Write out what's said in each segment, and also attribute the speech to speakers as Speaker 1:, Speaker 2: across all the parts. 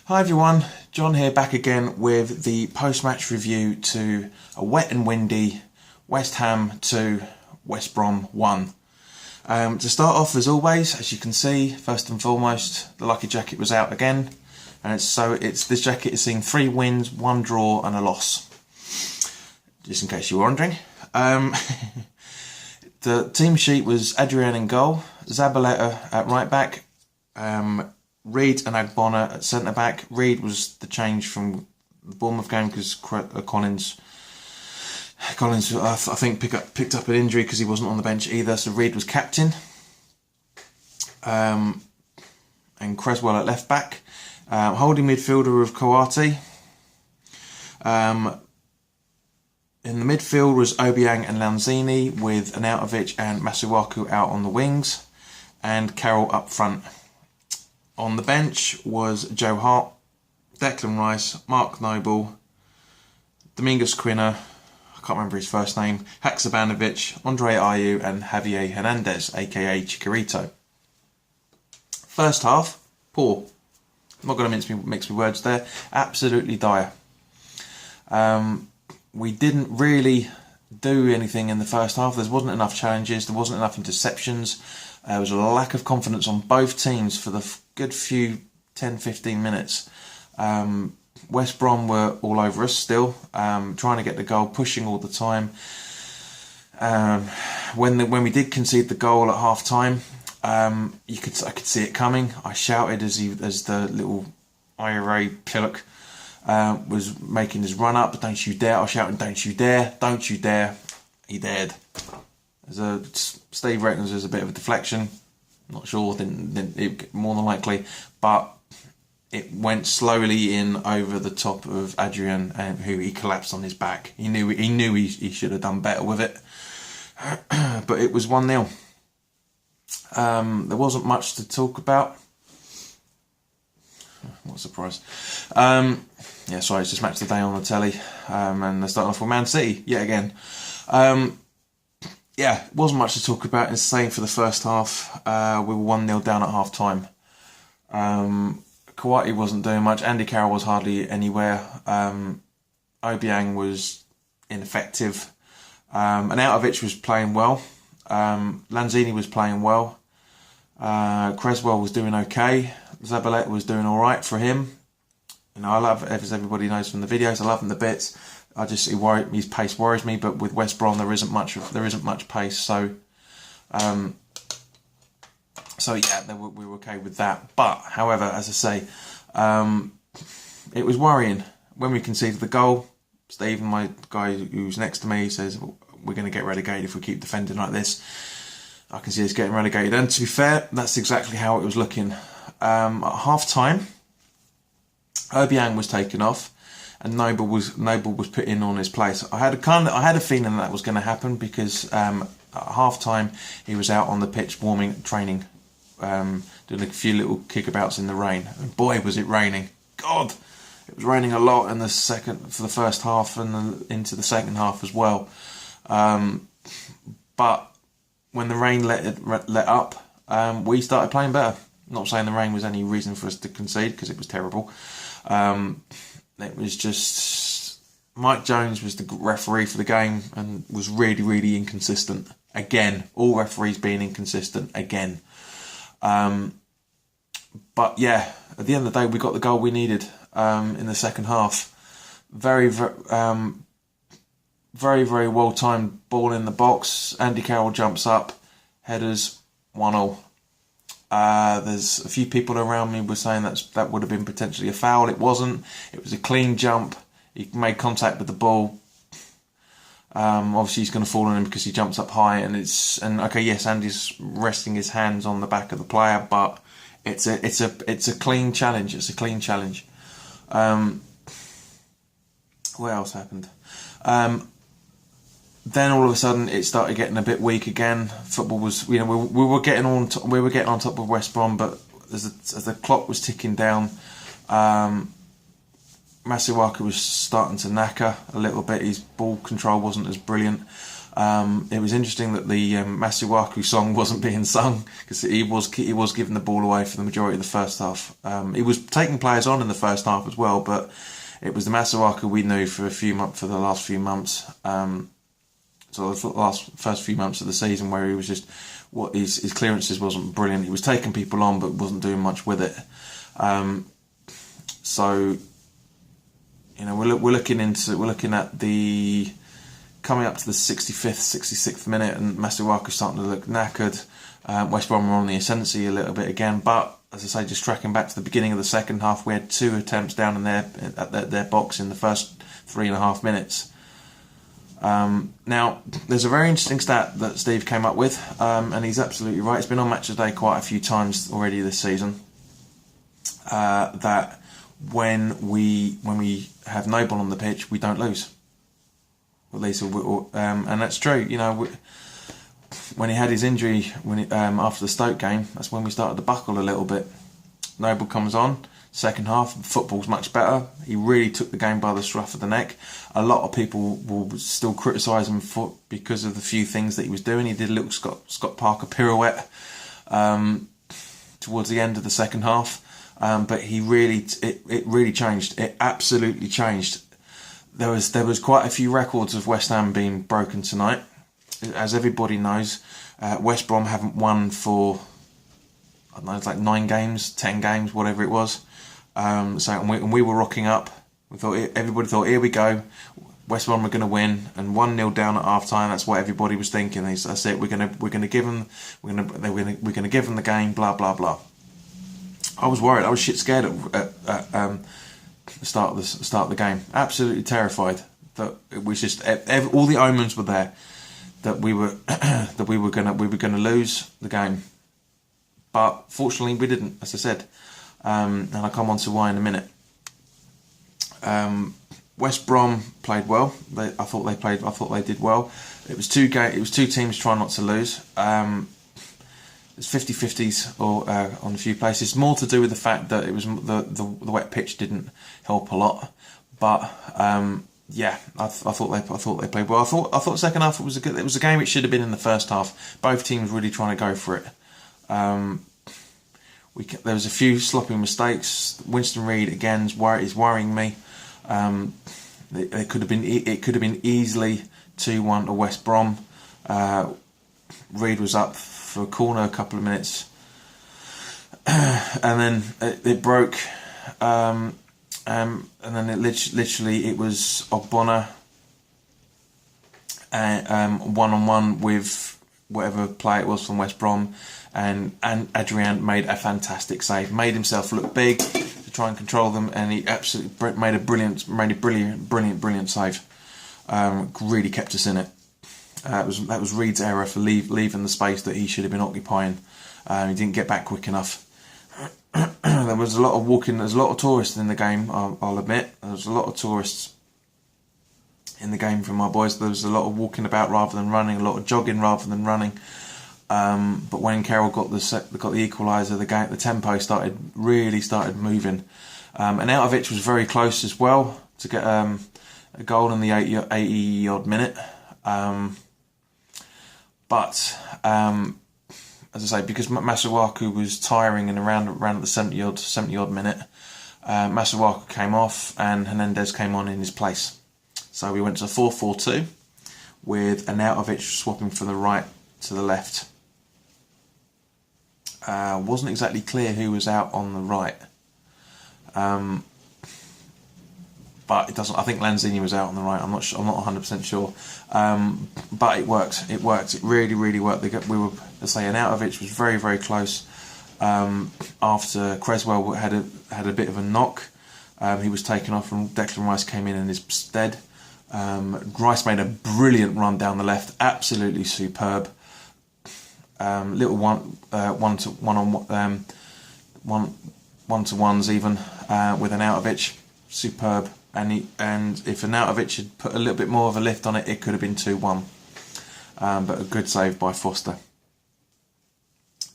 Speaker 1: Hi everyone, John here back again with the post-match review to a wet and windy West Ham 2, West Brom 1. To start off, as always, as you can see, first and foremost, the lucky jacket was out again, and this jacket has seen 3 wins, 1 draw and a loss. Just in case you were wondering. The team sheet was Adrian in goal, Zabaleta at right back, Reid and Agbona at centre back. Reid was the change from the Bournemouth game because Collins I think picked up an injury because he wasn't on the bench either, so Reid was captain. And Creswell at left back. Holding midfielder of Coati. In the midfield was Obiang and Lanzini, with Arnautovic and Masuaku out on the wings, and Carroll up front. On the bench was Joe Hart, Declan Rice, Mark Noble, Domingos Quina, I can't remember his first name, Haksabanovic, Andre Ayew and Javier Hernandez, aka Chicharito. First half, poor. I'm not going to mix my words there. Absolutely dire. We didn't really do anything in the first half. There wasn't enough challenges. There wasn't enough interceptions. There was a lack of confidence on both teams for the good few 10-15 minutes. West Brom were all over us still, trying to get the goal, pushing all the time. When we did concede the goal at half time, I could see it coming. I shouted as the little IRA pillock was making his run up. Don't you dare! I was shouting, "Don't you dare! Don't you dare!" He dared. Steve reckons there's a bit of a deflection. Not sure, more than likely, but it went slowly in over the top of Adrian, and who he collapsed on his back. He knew he should have done better with it, but it was 1-0. There wasn't much to talk about. What a surprise. Yeah, sorry, it's just match of the day on the telly, and they're starting off with Man City yet again. Yeah, wasn't much to talk about. It's the same for the first half. We were 1-0 down at half time. Coati wasn't doing much. Andy Carroll was hardly anywhere. Obiang was ineffective. Arnautovic was playing well. Lanzini was playing well. Creswell was doing okay. Zabaleta was doing all right for him. You know, I love, as everybody knows from the videos, I love him to bits. His pace worries me, but with West Brom there isn't much pace. So yeah, we were okay with that. But however, as I say, it was worrying when we conceded the goal. Steve, my guy who's next to me, says we're going to get relegated if we keep defending like this. I can see us getting relegated, and to be fair, that's exactly how it was looking. At half time, Obiang was taken off, and Noble was put in on his place. I had a feeling that was going to happen because at half time he was out on the pitch training, doing a few little kickabouts in the rain. And boy, was it raining! God, it was raining a lot for the first half and into the second half as well. But when the rain let up, we started playing better. Not saying the rain was any reason for us to concede because it was terrible. It was just Mike Jones was the referee for the game and was really, really inconsistent. Again, all referees being inconsistent again. But yeah, at the end of the day, we got the goal we needed in the second half. Very, very well timed ball in the box. Andy Carroll jumps up, headers, 1-0. There's a few people around me were saying that would have been potentially a foul. It wasn't. It was a clean jump. He made contact with the ball. Obviously he's going to fall on him because he jumps up high, and okay, yes, Andy's resting his hands on the back of the player, but it's a clean challenge. It's a clean challenge. What else happened? Then all of a sudden it started getting a bit weak again. Football was, we were getting on top of West Brom, but as the clock was ticking down, Masuaku was starting to knacker a little bit. His ball control wasn't as brilliant. It was interesting that the Masuaku song wasn't being sung, because he was giving the ball away for the majority of the first half. He was taking players on in the first half as well, but it was the Masuaku we knew for the last few months. So the first few months of the season, where he was just his clearances wasn't brilliant. He was taking people on, but wasn't doing much with it. So, you know, we're looking at the coming up to the 65th, 66th minute, and Masuaku's starting to look knackered. West Brom were on the ascendancy a little bit again, but as I say, just tracking back to the beginning of the second half, we had 2 attempts down in their box in the first 3.5 minutes. Now, there's a very interesting stat that Steve came up with, and he's absolutely right. It's been on Match of the Day quite a few times already this season. That when we have no ball on the pitch, we don't lose. At least, and that's true. You know, when he had his injury, after the Stoke game, that's when we started to buckle a little bit. Noble comes on. Second half, football's much better. He really took the game by the scruff of the neck. A lot of people will still criticise him because of the few things that he was doing. He did a little Scott Parker pirouette towards the end of the second half, but it really changed. It absolutely changed. There was quite a few records of West Ham being broken tonight. As everybody knows, West Brom haven't won for, I don't know, it's like 9 games, 10 games, whatever it was. And we were rocking up. Everybody thought, here we go, West Brom were going to win, and 1-0 down at half time. That's what everybody was thinking. That's it. We're going to give them the game. Blah blah blah. I was worried. I was shit scared at the start of the game. Absolutely terrified. That it was just all the omens were there that we were going to lose the game. But fortunately, we didn't. As I said. And I'll come on to why in a minute. West Brom played well. I thought they did well. It was two teams trying not to lose. It's 50-50s on a few places. It's more to do with the fact that it was the wet pitch didn't help a lot. But yeah, I thought they played well. I thought second half it was a game it should have been in the first half. Both teams really trying to go for it. There was a few sloppy mistakes. Winston Reid again is worrying me. It could have been easily 2-1 to West Brom. Reid was up for a corner a couple of minutes, and then it broke. And then it literally it was Ogbonna one-on-one with whatever player it was from West Brom. And Adrian made a fantastic save, made himself look big to try and control them, and he absolutely made a brilliant save. Really kept us in it. That was Reid's error for leaving the space that he should have been occupying. He didn't get back quick enough. There was a lot of walking. There's a lot of tourists in the game. I'll admit there was a lot of tourists in the game from my boys. There was a lot of walking about rather than running, a lot of jogging rather than running. But when Carroll got the equaliser, the tempo started moving. And Arnautovic was very close as well to get a goal in the 80 odd minute. But as I say, because Masuaku was tiring and around at the 70 odd minute, Masuaku came off and Hernandez came on in his place. So we went to 4-4-2 with Arnautovic swapping from the right to the left. Wasn't exactly clear who was out on the right, but it doesn't. I think Lanzini was out on the right. I'm not 100% sure, but it worked. It really worked. We were, let's say, Arnautovic was very, very close. After Creswell had a bit of a knock, he was taken off, and Declan Rice came in his stead. Rice made a brilliant run down the left, absolutely superb. Little one-to-ones even with Arnautovic, superb. And if Arnautovic had put a little bit more of a lift on it, it could have been 2-1. But a good save by Foster.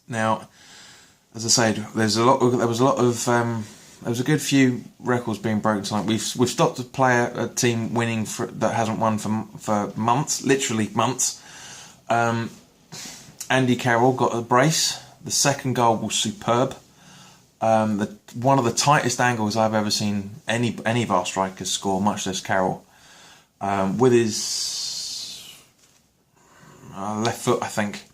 Speaker 1: Now, as I said, there was a lot of there was a good few records being broken tonight. We've stopped a team winning that hasn't won for months, literally months. Andy Carroll got a brace. The second goal was superb. One of the tightest angles I've ever seen any of our strikers score, much less Carroll. With his left foot, I think.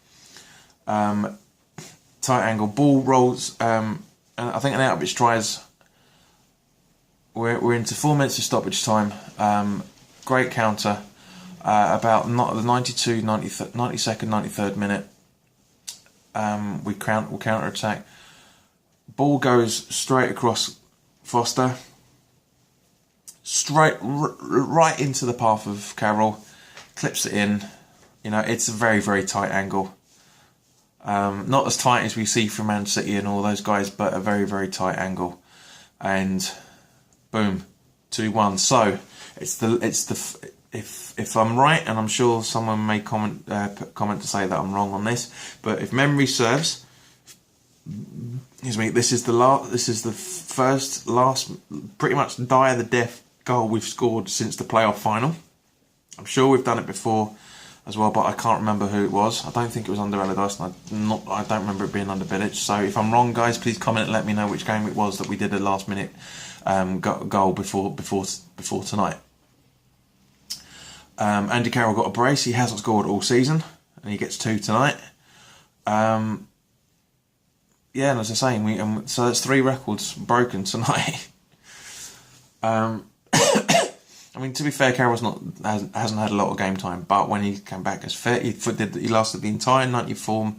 Speaker 1: Tight angle, ball rolls, and I think an out of its tries. We're into 4 minutes of stoppage time. Great counter. About the 92, 92nd, 93rd minute. We counter attack. Ball goes straight across Foster, right into the path of Carroll, clips it in. You know, it's a very, very tight angle. Not as tight as we see from Man City and all those guys, but a very, very tight angle. And boom, 2-1. So if I'm right, and I'm sure someone may comment to say that I'm wrong on this, but if memory serves, excuse me, this is the last, pretty much die of the death goal we've scored since the playoff final. I'm sure we've done it before as well, but I can't remember who it was. I don't think it was under Allardyce, and I don't remember it being under Bilic. So if I'm wrong, guys, please comment and let me know which game it was that we did a last minute goal before tonight. Andy Carroll got a brace. He hasn't scored all season, and he gets 2 tonight. Yeah, and as I say, so that's 3 records broken tonight. I mean, to be fair, Carroll's hasn't had a lot of game time, but when he came back as fit, he lasted the entire 94,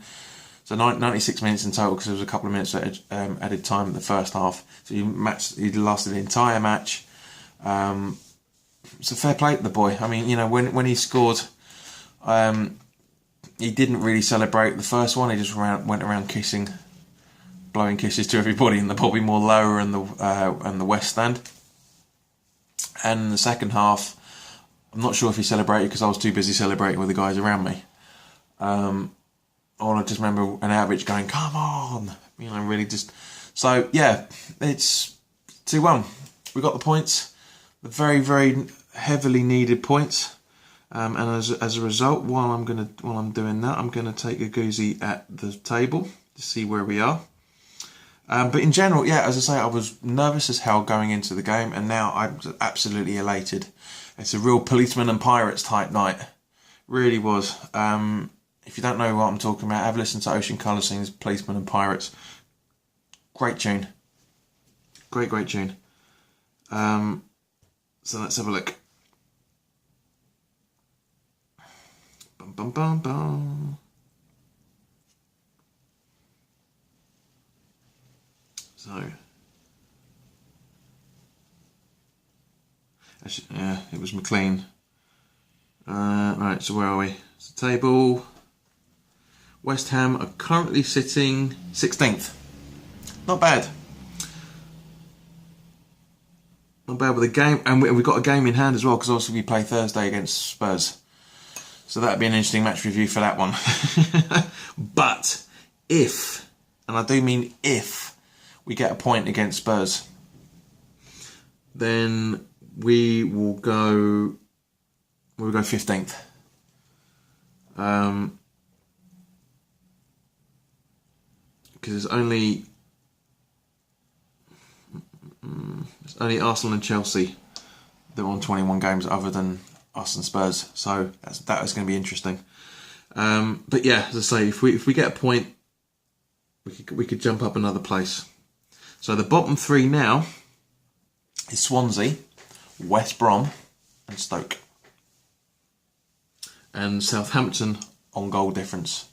Speaker 1: so 96 minutes in total, because there was a couple of minutes added time in the first half. So he lasted the entire match. So fair play to the boy. I mean, you know, when he scored, he didn't really celebrate the first one. He just went around blowing kisses to everybody in the Bobby Moore lower and the West Stand. And in the second half, I'm not sure if he celebrated because I was too busy celebrating with the guys around me. Or I just remember an outreach going, "Come on!" You know, really just. So yeah, it's 2-1. We got the points, the very, very heavily needed points. And as a result, while I'm doing that, I'm gonna take a goosey at the table to see where we are. But in general, yeah, as I say, I was nervous as hell going into the game, and now I'm absolutely elated. It's a real policemen and pirates type night. Really was. If you don't know what I'm talking about, have a listen to Ocean Colour Scene's Policemen and Pirates. Great tune. Great tune. So let's have a look. Bum bum bum bum. So, yeah, it was McLean. Right, so where are we? It's the table. West Ham are currently sitting 16th. Not bad. Not bad with a game, and we've got a game in hand as well, because obviously we play Thursday against Spurs. So that'd be an interesting match review for that one. But if, and I do mean if, we get a point against Spurs, then we'll go 15th. Because it's only Arsenal and Chelsea that are on 21 games other than us and Spurs, so that is going to be interesting. But yeah, as I say, if we get a point, we could jump up another place. So the bottom 3 now is Swansea, West Brom and Stoke. And Southampton on goal difference.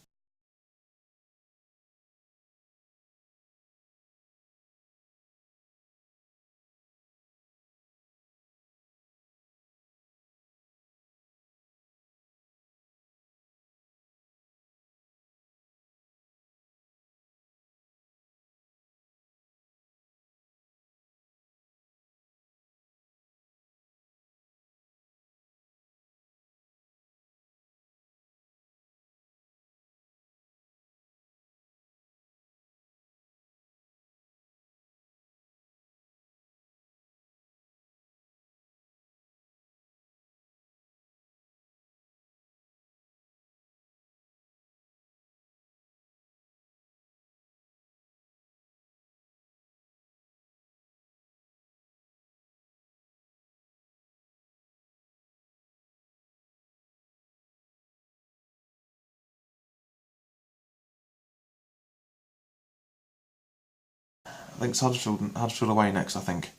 Speaker 1: think it's Huddersfield away next, I think.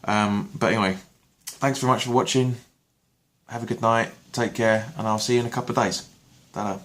Speaker 1: But anyway, thanks very much for watching. Have a good night, take care, and I'll see you in a couple of days. Ta-da.